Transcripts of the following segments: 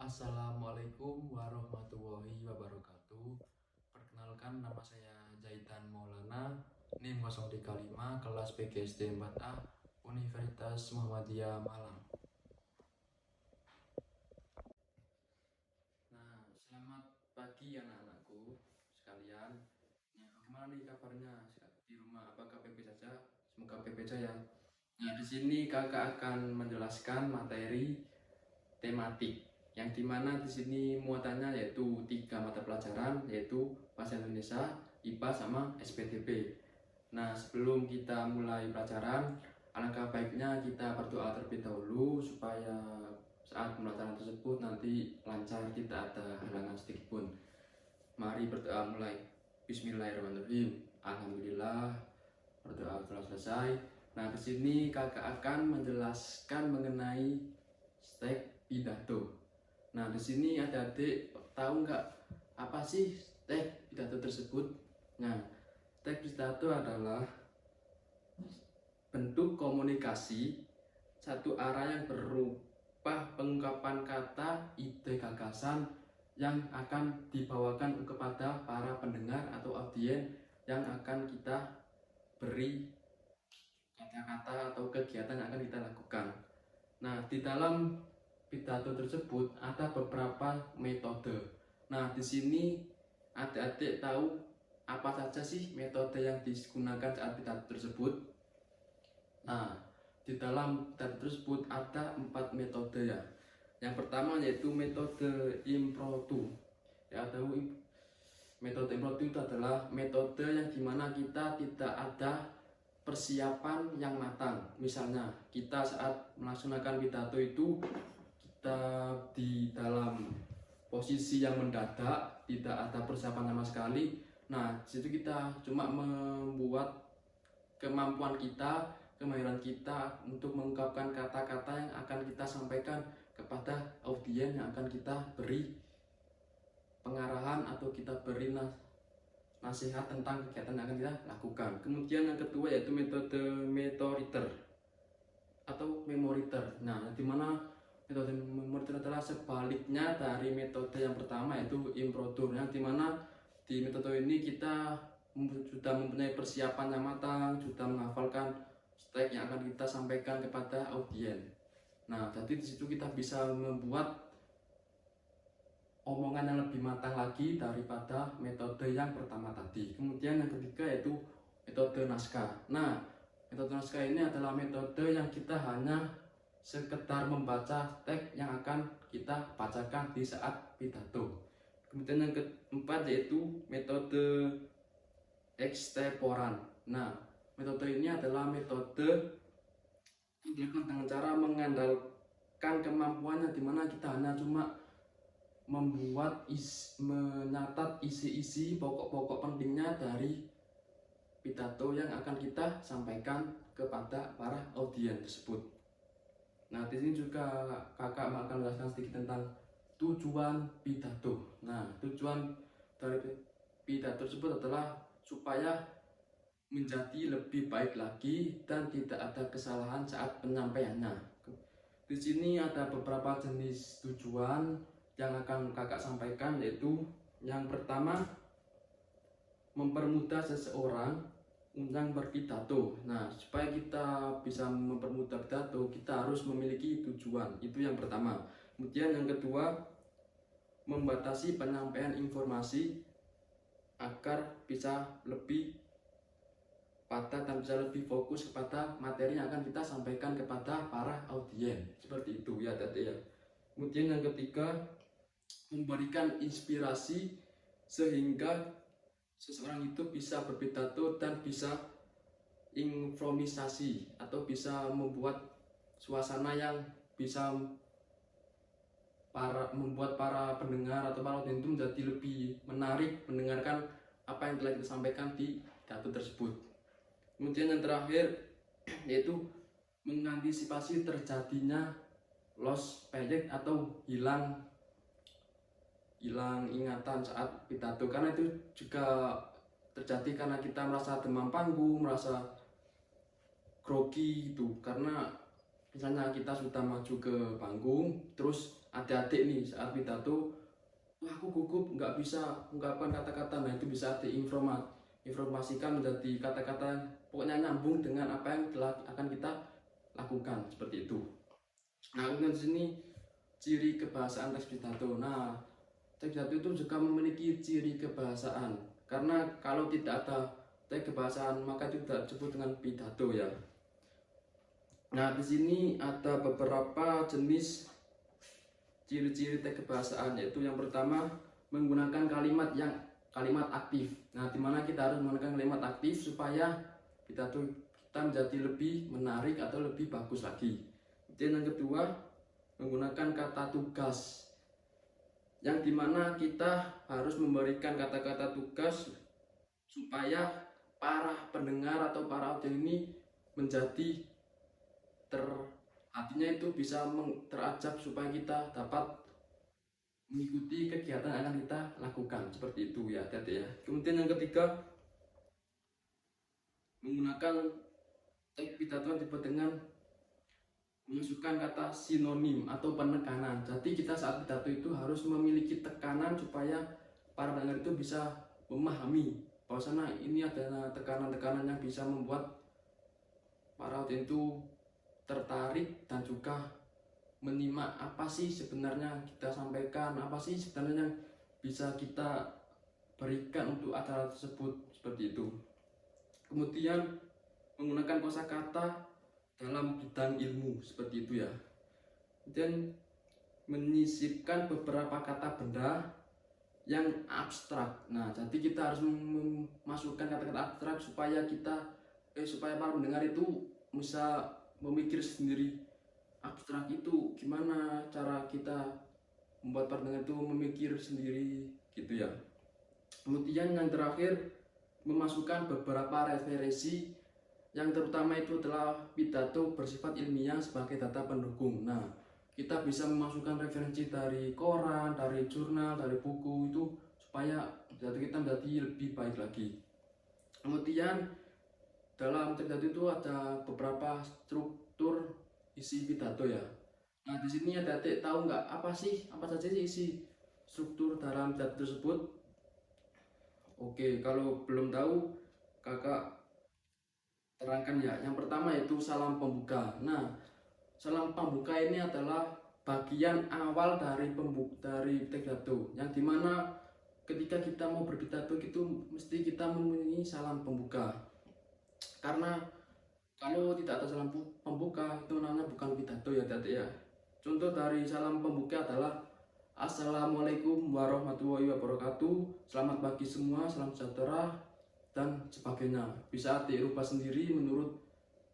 Assalamualaikum warahmatullahi wabarakatuh. Perkenalkan, nama saya Zaidan Maulana, NIM 035, kelas PGSD 4A, Universitas Muhammadiyah Malang. Nah, selamat pagi anak-anakku sekalian. Ya, bagaimana nih kabarnya di rumah? Apakah baik-baik saja? Semoga baik-baik saja ya. Nah, di sini kakak akan menjelaskan materi tematik, yang dimana di sini muatannya yaitu 3 mata pelajaran, yaitu Bahasa Indonesia, IPA, sama SPTP. Nah, sebelum kita mulai pelajaran, alangkah baiknya kita berdoa terlebih dahulu supaya saat pembelajaran tersebut nanti lancar, tidak ada halangan sedikit pun. Mari berdoa mulai. Bismillahirrahmanirrahim. Alhamdulillah, berdoa telah selesai. Nah, di sini kakak akan menjelaskan mengenai teks pidato. Nah, di sini adik-adik tahu nggak apa sih teks pidato tersebut? Nah, teks pidato adalah bentuk komunikasi satu arah yang berupa pengungkapan kata, ide, gagasan yang akan dibawakan kepada para pendengar atau audiens yang akan kita beri kata-kata atau kegiatan yang akan kita lakukan. Nah, di dalam pidato tersebut ada beberapa metode. Nah, di sini adik-adik tahu apa saja sih metode yang digunakan saat pidato tersebut? Nah, di dalam pidato tersebut ada 4 metode ya. Yang pertama yaitu metode impromptu. Ya, tahu metode impromptu itu adalah metode yang dimana kita tidak ada persiapan yang matang. Misalnya kita saat melaksanakan pidato itu kita di dalam posisi yang mendadak, tidak ada persiapan sama sekali. Nah, disitu kita cuma membuat kemampuan kita, kemahiran kita untuk mengungkapkan kata-kata yang akan kita sampaikan kepada audiens yang akan kita beri pengarahan atau kita beri nasihat tentang kegiatan yang akan kita lakukan. Kemudian yang kedua yaitu metode memoriter atau memoriter. Nah, dimana metode memoriter adalah sebaliknya dari metode yang pertama yaitu impromptu, yang dimana di metode ini kita sudah mempunyai persiapan yang matang, sudah menghafalkan teks yang akan kita sampaikan kepada audiens. Nah, jadi di situ kita bisa membuat omongan yang lebih matang lagi daripada metode yang pertama tadi. Kemudian yang ketiga yaitu metode naskah. Nah, metode naskah ini adalah metode yang kita hanya sekedar membaca teks yang akan kita bacakan di saat pidato. Kemudian yang keempat yaitu metode extemporan. Nah, metode ini adalah metode yang dilakukan dengan cara mengandalkan kemampuannya, dimana kita hanya cuma menyatat isi-isi pokok-pokok pentingnya dari pidato yang akan kita sampaikan kepada para audiens tersebut. Nah, di sini juga kakak akan menjelaskan sedikit tentang tujuan pidato. Nah, tujuan dari pidato tersebut adalah supaya menjadi lebih baik lagi dan tidak ada kesalahan saat penyampaiannya. Di sini ada beberapa jenis tujuan yang akan kakak sampaikan, yaitu yang pertama, mempermudah seseorang yang berpidato. Nah, supaya kita bisa mempermudah pidato, kita harus memiliki tujuan. Itu yang pertama. Kemudian yang kedua, membatasi penyampaian informasi agar bisa lebih padat dan bisa lebih fokus kepada materi yang akan kita sampaikan kepada para audiens. Seperti itu ya tadi ya. Kemudian yang ketiga, memberikan inspirasi sehingga seseorang itu bisa berpidato dan bisa improvisasi atau bisa membuat suasana yang bisa membuat para pendengar atau para audiens itu menjadi lebih menarik mendengarkan apa yang telah kita sampaikan di pidato tersebut. Kemudian yang terakhir yaitu mengantisipasi terjadinya lost project atau hilang ingatan saat pidato, karena itu juga terjadi karena kita merasa demam panggung, merasa grogi itu, karena misalnya kita sudah maju ke panggung terus adik-adik nih saat pidato, wah aku gugup nggak bisa ungkapkan kata-kata. Nah itu bisa informasikan menjadi kata-kata pokoknya nyambung dengan apa yang telah akan kita lakukan seperti itu. Nah kemudian di sini ciri kebahasaan teks pidato. Nah teks pidato itu juga memiliki ciri kebahasaan, karena kalau tidak ada teks kebahasaan maka itu tidak disebut dengan pidato ya. Nah di sini ada beberapa jenis ciri-ciri teks kebahasaan, yaitu yang pertama menggunakan kalimat aktif. Nah dimana kita harus menggunakan kalimat aktif supaya pidato kita menjadi lebih menarik atau lebih bagus lagi. Dan yang kedua menggunakan kata tugas, yang dimana kita harus memberikan kata-kata tugas supaya para pendengar atau para audiens ini menjadi hatinya itu bisa terajab supaya kita dapat mengikuti kegiatan yang akan kita lakukan seperti itu ya hati-hati ya. Kemudian yang ketiga menggunakan teks pidato yang disebut dengan memasukkan kata sinonim atau penekanan. Jadi kita saat pidato itu harus memiliki tekanan supaya para pendengar itu bisa memahami bahwasanya ini adalah tekanan-tekanan yang bisa membuat para audiens itu tertarik dan juga menyimak apa sih sebenarnya kita sampaikan, apa sih sebenarnya yang bisa kita berikan untuk acara tersebut seperti itu. Kemudian menggunakan kosakata dalam bidang ilmu seperti itu ya. Dan menyisipkan beberapa kata benda yang abstrak. Nah, jadi kita harus memasukkan kata-kata abstrak supaya supaya para pendengar itu bisa memikir sendiri. Abstrak itu gimana cara kita membuat para pendengar itu memikir sendiri gitu ya. Kemudian yang terakhir memasukkan beberapa referensi yang terutama itu adalah pidato bersifat ilmiah sebagai data pendukung. Nah, kita bisa memasukkan referensi dari koran, dari jurnal, dari buku itu supaya pidato kita menjadi lebih baik lagi. Kemudian dalam pidato itu ada beberapa struktur isi pidato ya. Nah, di sini adik-adik tahu nggak apa saja sih isi struktur dalam pidato tersebut? Oke, kalau belum tahu kakak terangkan ya. Yang pertama yaitu salam pembuka. Nah, salam pembuka ini adalah bagian awal dari pidato, yang dimana ketika kita mau berpidato itu mesti kita mempunyai salam pembuka. Karena kalau tidak ada salam pembuka itu namanya bukan pidato ya adik ya. Contoh dari salam pembuka adalah Assalamualaikum warahmatullahi wabarakatuh, selamat pagi semua, salam sejahtera, dan sebagainya. Bisa adik rubah sendiri menurut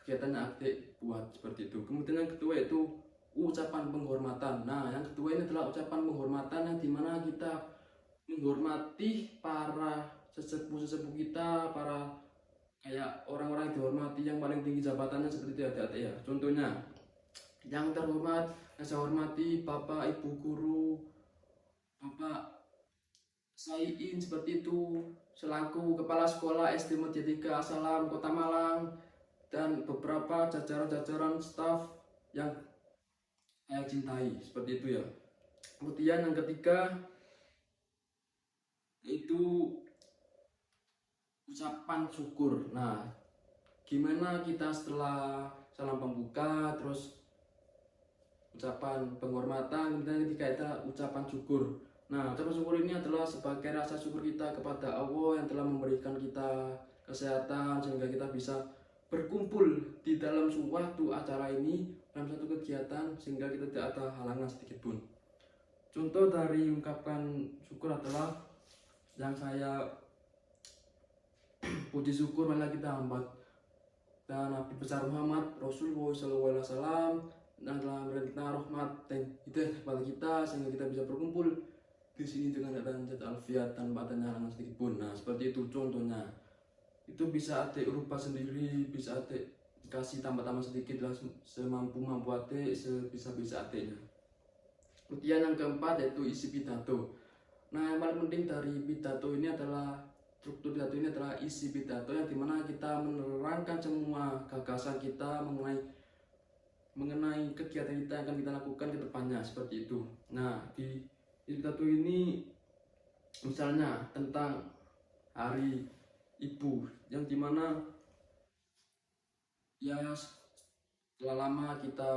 kegiatan yang adik buat seperti itu. Kemudian yang kedua yaitu ucapan penghormatan. Nah, yang kedua ini adalah ucapan penghormatan yang dimana kita menghormati para sesepuh kita, para kayak orang-orang yang dihormati yang paling tinggi jabatannya seperti itu adik-adik ya. Contohnya yang terhormat, yang saya hormati Bapak Ibu Guru, Bapak Saiin seperti itu, selaku Kepala Sekolah SD Media 3 Asalam Kota Malang, dan beberapa jajaran-jajaran staf yang saya cintai seperti itu ya. Kemudian yang ketiga itu ucapan syukur. Nah, gimana kita setelah salam pembuka terus ucapan penghormatan, kemudian ketika itu ucapan syukur. Nah, ucapan syukur ini adalah sebagai rasa syukur kita kepada Allah yang telah memberikan kita kesehatan sehingga kita bisa berkumpul di dalam suatu acara ini, dalam satu kegiatan, sehingga kita tidak ada halangan sedikit pun. Contoh dari ungkapan syukur adalah yang saya puji syukur marilah kita hambat dan Nabi besar Muhammad Rasulullah SAW dan telah memberikan rahmat dan hidayah kepada kita sehingga kita bisa berkumpul di sini dengan keadaan sehat alfiat tanpa adanya halangan sedikit pun. Nah, seperti itu contohnya. Itu bisa adik rubah sendiri, bisa adik kasih tambah-tambah sedikit lah semampu-mampu adik, sebisa-bisa adiknya. Kemudian yang keempat yaitu isi pidato. Nah, yang paling penting dari pidato ini adalah struktur pidato ini adalah isi pidato yang dimana kita menerangkan semua gagasan kita mengenai mengenai kegiatan kita yang akan kita lakukan ke depannya seperti itu. Nah, di pidato ini misalnya tentang hari ibu yang dimana ya setelah lama kita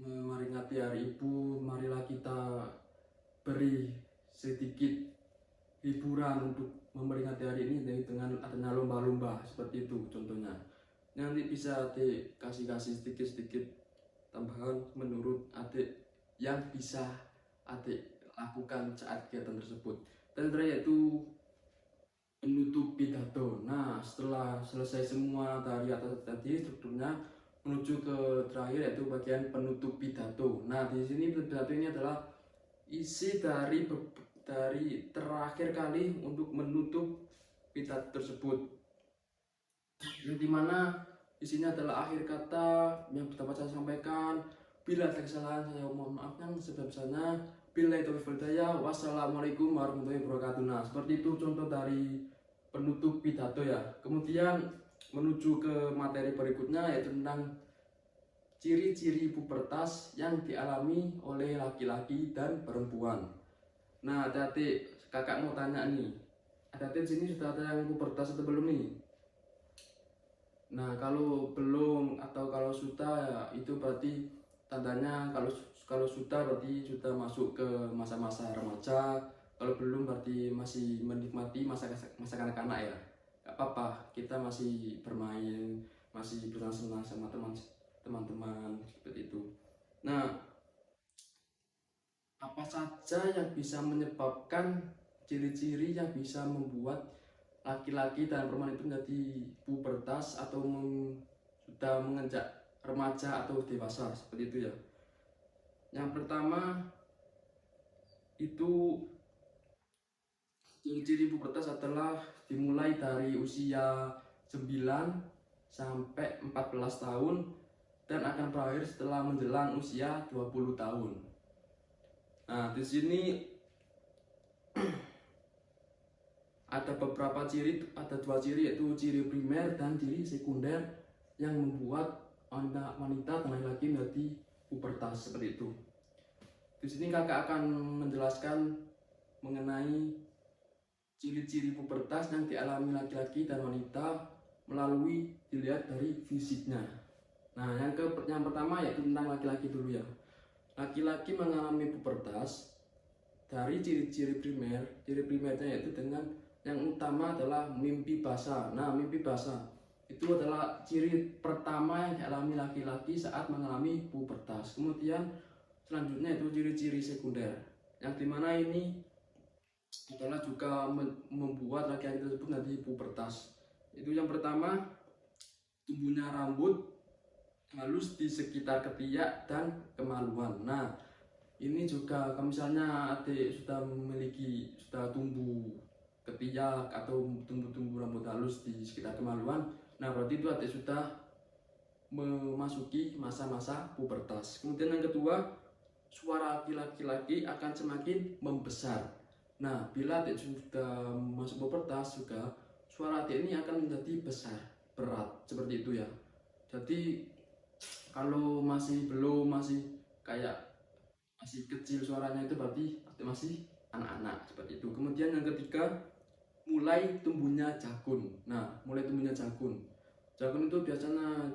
memperingati hari ibu, marilah kita beri sedikit hiburan untuk memperingati hari ini dengan adanya lomba-lomba seperti itu contohnya. Nanti bisa adik kasih sedikit-sedikit tambahan menurut adik yang bisa adik lakukan saat kegiatan tersebut. Dan terakhir yaitu penutup pidato. Nah, setelah selesai semua dari atas tadi strukturnya, menuju ke terakhir yaitu bagian penutup pidato. Nah, di sini pidato ini adalah isi dari terakhir kali untuk menutup pidato tersebut. Yang dimana isinya adalah akhir kata yang dapat saya sampaikan. Bila ada kesalahan saya mohon maaf yang sebesar-besarnya. Billahi taufiq wal hidayah. Wassalamualaikum warahmatullahi wabarakatuh. Nah, seperti itu contoh dari penutup pidato ya. Kemudian menuju ke materi berikutnya yaitu tentang ciri-ciri pubertas yang dialami oleh laki-laki dan perempuan. Nah, adik kakak mau tanya nih. Adik di sini sudah ada yang pubertas atau belum nih? Nah, kalau belum atau kalau sudah ya itu berarti tandanya kalau sudah berarti sudah masuk ke masa-masa remaja. Kalau belum berarti masih menikmati masa kanak-kanak ya. Gak apa-apa, kita masih bermain, masih bersenang-senang sama teman-teman seperti itu. Nah, apa saja yang bisa menyebabkan ciri-ciri yang bisa membuat laki-laki dan perempuan itu menjadi pubertas atau sudah menginjak remaja atau dewasa seperti itu ya. Yang pertama itu ciri-ciri pubertas adalah dimulai dari usia 9 sampai 14 tahun dan akan berakhir setelah menjelang usia 20 tahun. Nah, di sini ada beberapa ciri, ada dua ciri yaitu ciri primer dan ciri sekunder yang membuat wanita dan laki-laki menjadi pubertas seperti itu. Di sini kakak akan menjelaskan mengenai ciri-ciri pubertas yang dialami laki-laki dan wanita melalui dilihat dari fisiknya. Nah, yang pertama yaitu tentang laki-laki dulu ya. Laki-laki mengalami pubertas dari ciri-ciri primer. Ciri primernya yaitu dengan yang utama adalah mimpi basah. Nah, mimpi basah itu adalah ciri pertama yang dialami laki-laki saat mengalami pubertas. Kemudian selanjutnya itu ciri-ciri sekunder, yang dimana ini adalah juga membuat laki-laki tersebut nanti pubertas. Itu yang pertama, tumbuhnya rambut halus di sekitar ketiak dan kemaluan. Nah, ini juga kalau misalnya adik sudah tumbuh ketiak atau tumbuh rambut halus di sekitar kemaluan, nah berarti itu adik sudah memasuki masa-masa pubertas. Kemudian yang kedua, suara laki-laki akan semakin membesar. Nah, bila adik sudah masuk pubertas juga, suara adik ini akan menjadi besar, berat, seperti itu ya. Jadi kalau masih kayak masih kecil suaranya itu berarti adik masih anak-anak seperti itu. Kemudian yang ketiga, mulai tumbuhnya jakun. Nah, mulai tumbuhnya jakun. Jakun itu biasanya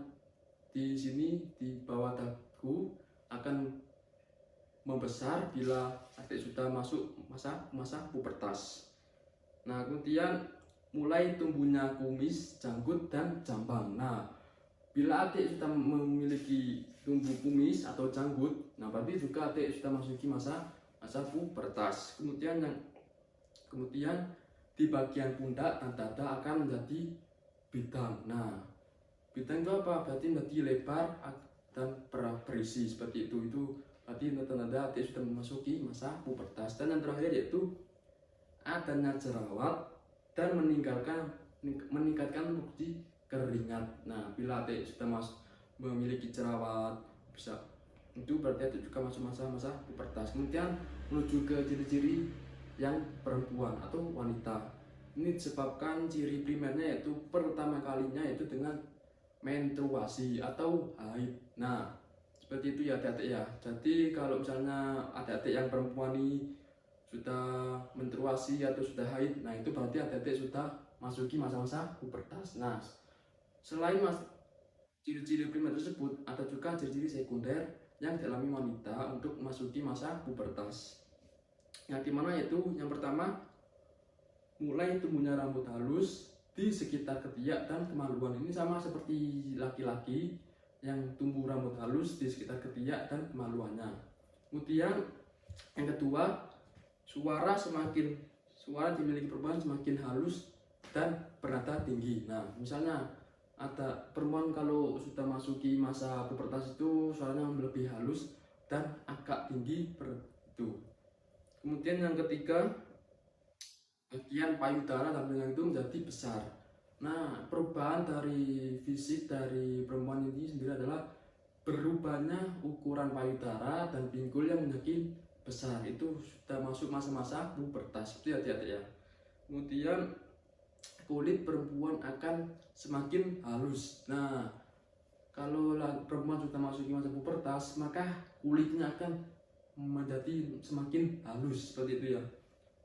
di sini di bawah dagu akan membesar bila adik sudah masuk masa pubertas. Nah, kemudian mulai tumbuhnya kumis, janggut, dan jambang. Nah, bila adik sudah memiliki tumbuh kumis atau janggut, nah berarti juga adik sudah masuki masa pubertas. Kemudian di bagian pundak dan dada akan menjadi bidang. Nah, bidang itu apa? Berarti menjadi lebar dan berisi seperti itu. Itu berarti tanda-tanda adik sudah memasuki masa pubertas. Dan yang terakhir yaitu adanya jerawat dan meningkatkan produksi keringat. Nah, bila adik sudah memiliki jerawat itu berarti adik juga masuk masa pubertas. Kemudian menuju ke ciri-ciri yang perempuan atau wanita. Ini disebabkan ciri primernya yaitu pertama kalinya yaitu dengan menstruasi atau haid. Nah, seperti itu ya adik-adik ya. Jadi kalau misalnya adik-adik yang perempuan ini sudah menstruasi atau sudah haid, nah itu berarti adik-adik sudah masuki masa-masa pubertas. Nah, selain ciri-ciri primer tersebut, ada juga ciri-ciri sekunder yang dialami wanita untuk memasuki masa pubertas. Yang dimana yaitu yang pertama, mulai tumbuhnya rambut halus di sekitar ketiak dan kemaluan. Ini sama seperti laki-laki yang tumbuh rambut halus di sekitar ketiak dan kemaluannya. Kemudian yang kedua, suara dimiliki perempuan semakin halus dan bernada tinggi. Nah, misalnya ada perempuan kalau sudah masuki masa pubertas itu suaranya lebih halus dan agak tinggi itu. Kemudian yang ketiga, bagian payudara dan pinggang itu menjadi besar. Nah, perubahan dari fisik dari perempuan ini sendiri adalah berubahnya ukuran payudara dan pinggul yang menjadi besar. Itu sudah masuk masa-masa pubertas. Itu ya. Kemudian kulit perempuan akan semakin halus. Nah, kalau perempuan sudah masuk masa pubertas, maka kulitnya akan menjadi semakin halus seperti itu ya.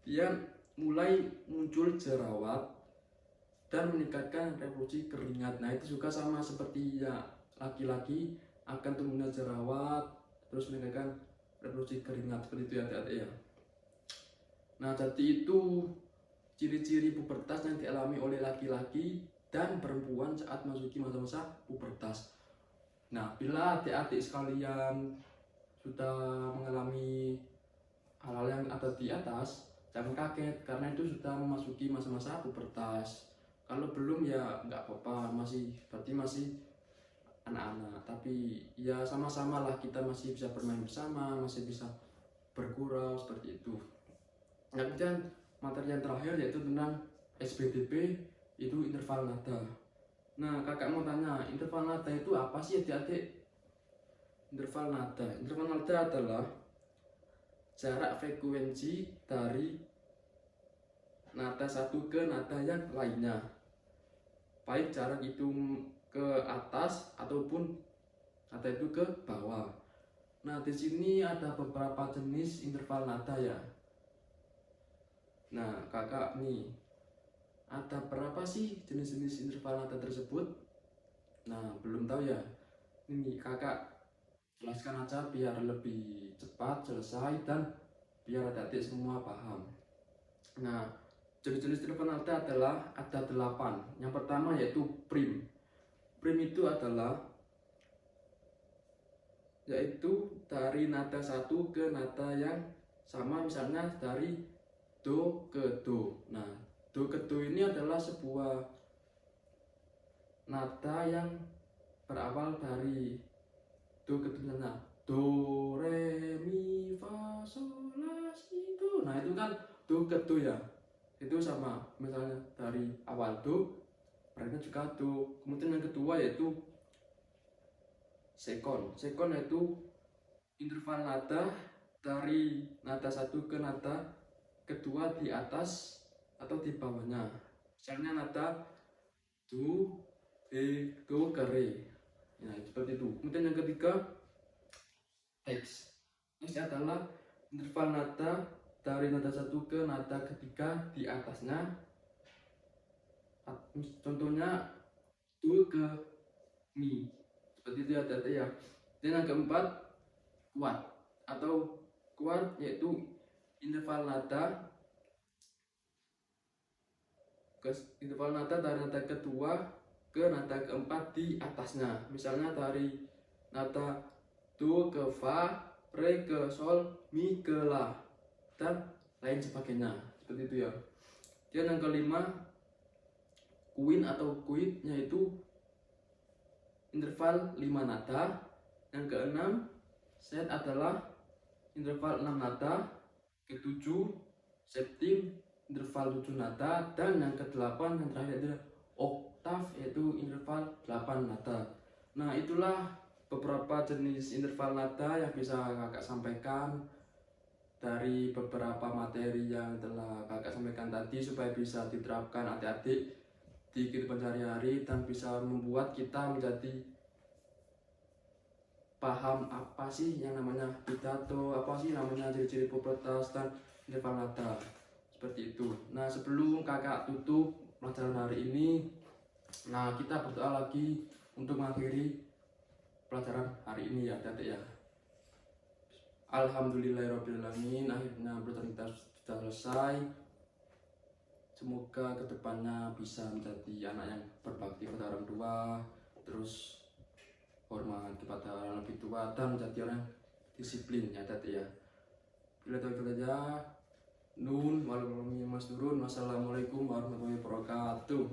Dia mulai muncul jerawat dan meningkatkan reproduksi keringat. Nah, itu juga sama seperti ya laki-laki, akan tumbuhnya jerawat terus meningkatkan reproduksi keringat seperti itu ya adik-adik ya. Nah, jadi itu ciri-ciri pubertas yang dialami oleh laki-laki dan perempuan saat memasuki masa-masa pubertas. Nah, bila adik-adik sekalian sudah mengalami hal-hal yang ada di atas, jangan kaget karena itu sudah memasuki masa-masa pubertas. Kalau belum ya nggak apa-apa, berarti masih anak-anak. Tapi ya sama-sama lah, kita masih bisa bermain bersama, masih bisa bergurau seperti itu. Nah, kemudian materi yang terakhir yaitu tentang SBDP, itu interval nada. Nah, kakak mau tanya, interval nada itu apa sih adik-adik? Interval nada adalah jarak frekuensi dari nada satu ke nada yang lainnya, baik jarak itu ke atas ataupun nada itu ke bawah. Nah, di sini ada beberapa jenis interval nada ya. Nah, kakak nih, ada berapa sih jenis-jenis interval nada tersebut? Nah, belum tahu ya. Ini kakak jelaskan aja biar lebih cepat selesai dan biar adik-adik semua paham. Nah, jenis-jenis interval nada adalah ada 8. Yang pertama yaitu prim. Prim itu adalah yaitu dari nada satu ke nada yang sama, misalnya dari do ke do. Nah, do ke do ini adalah sebuah nada yang berawal dari do ke do, misalnya do re mi fa sol la si do. Nah, itu kan do ke do ya, itu sama, misalnya dari awal do berarti juga do. Kemudian yang kedua yaitu sekon. Sekon yaitu interval nada dari nada satu ke nada kedua di atas atau di bawahnya. Misalnya nada do, do, ke re. Nah, seperti itu. Kemudian yang ketiga, teks. Teks adalah interval nada dari nada satu ke nada ketiga di atasnya. Contohnya do ke mi. Seperti itu ya. Dan yang keempat, kuat atau kuat yaitu interval nada dari nada kedua ke nada keempat di atasnya. Misalnya dari nada do ke fa, re ke sol, mi ke la, dan lain sebagainya. Seperti itu ya. Dan yang kelima, queen atau quid, yaitu interval 5 nada. Yang keenam, set adalah interval 6 nada. Ketujuh, septim, interval 7 nada. Dan yang kedelapan, yang terakhir adalah oktav, yaitu interval 8 nada. Nah, itulah beberapa jenis interval nada yang bisa kakak sampaikan dari beberapa materi yang telah kakak sampaikan tadi, supaya bisa diterapkan adik-adik di kehidupan sehari-hari dan bisa membuat kita menjadi paham apa sih yang namanya pidato, apa sih namanya ciri-ciri propertas dan nilai nada seperti itu. Nah, sebelum kakak tutup pelajaran hari ini, nah kita berdoa lagi untuk mengakhiri pelajaran hari ini ya adik ya. Alhamdulillahirrahmanirrahim, akhirnya pelajaran kita sudah selesai. Semoga kedepannya bisa menjadi anak yang berbakti kepada orang tua, terus hormat kepada orang lebih tua, dan menjadi orang disiplin ya tadi ya. Bila tahu saja, nun, wassalamualaikum warahmatullahi wabarakatuh.